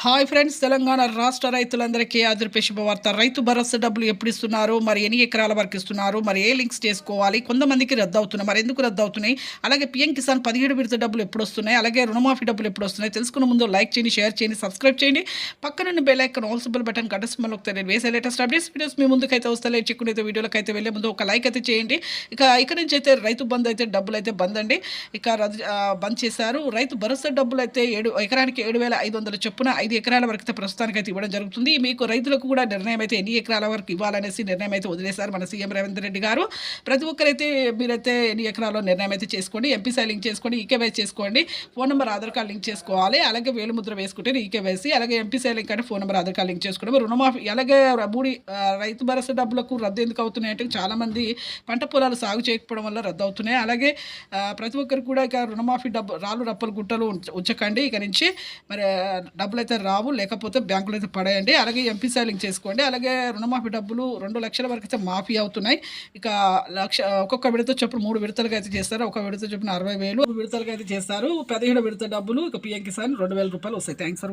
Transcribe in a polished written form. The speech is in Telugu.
హాయ్ ఫ్రెండ్స్, తెలంగాణ రాష్ట్ర రైతులందరికీ అదిరిపే శుభవార్త. రైతు భరోసా డబ్బులు ఎప్పుడు ఇస్తున్నారు, మరి ఎన్ని ఎకరాల వరకు ఇస్తున్నారు, మరి ఏ లింక్స్ చేసుకోవాలి, కొంతమందికి రద్దు అవుతున్నాయి, మరి ఎందుకు రద్దు అవుతున్నాయి, అలాగే పిఎం కిసాన్ 17 విడత డబ్బులు ఎప్పుడు వస్తున్నాయి, అలాగే రుణమాఫీ డబ్బులు ఎప్పుడు వస్తున్నాయి తెలుసుకున్న ముందు లైక్ చేయండి, షేర్ చేయండి, సబ్స్క్రైబ్ చేయండి, పక్కన bell icon all symbol button కట్టస్మల్ ఒకటి నేను వేసే లేటెస్ట్ అప్డేట్స్ వీడియోస్ మీ ముందుకైతే వస్తాయి. లేట్ చేయకుండా వీడియోలకు అయితే వెళ్ళే ముందు ఒక లైక్ అయితే చేయండి. ఇక నుంచి అయితే రైతు బంద్ అయితే డబ్బులు అయితే బంద్ అండి. బంద్ చేశారు. రైతు భరోసా డబ్బులు అయితే ఎకరానికి 7,500 చొప్పున 5 ఎకరాల వరకు ప్రస్తుతానికి అయితే ఇవ్వడం జరుగుతుంది. మీకు రైతులకు కూడా నిర్ణయం అయితే ఎన్ని ఎకరాల వరకు ఇవ్వాలనేసి నిర్ణయం అయితే వదిలేశారు మన సీఎం రేవంత్ రెడ్డి గారు. ప్రతి ఒక్కరైతే మీరైతే ఎన్ని ఎకరాల్లో నిర్ణయం అయితే చేసుకోండి, ఎంపీసీ లింక్ చేసుకోండి, ఈకేవైసీ చేసుకోండి, phone number Aadhaar card link చేసుకోవాలి, అలాగే వేలుముద్ర వేసుకుంటే ఈకేవైసీ, అలాగే ఎంపీసీ లింక్ అంటే phone number Aadhaar card link చేసుకోవడం. రుణమాఫీ అలాగే రైతు భరోసా డబ్బులకు రద్దు ఎందుకు అవుతున్నాయి అంటే చాలామంది పంట పొలాలు సాగు చేయకపోవడం వల్ల రద్దు అవుతున్నాయి. అలాగే ప్రతి ఒక్కరు కూడా ఇక రుణమాఫీ డబ్బు రాళ్ళు రప్పలు గుట్టలు ఉంచకండి. ఇక నుంచి మరి డబ్బులు అయితే రావు, లేకపోతే బ్యాంకులో అయితే పడేయండి. అలాగే ఎంపీసీ లింక్ చేసుకోండి. అలాగే రుణమాఫీ డబ్బులు 2 లక్షల వరకు అయితే మాఫీ అవుతున్నాయి. ఇక ఒక్కొక్క విడత చొప్పున 3 విడతలుగా అయితే చేస్తారు. ఒక విడత చొప్పున 60,000 విడతలుగా అయితే చేస్తారు. 17 విడత డబ్బులు ఇక పిఎం కిసాన్ 2,000 రూపాయలు వస్తాయి. Thanks for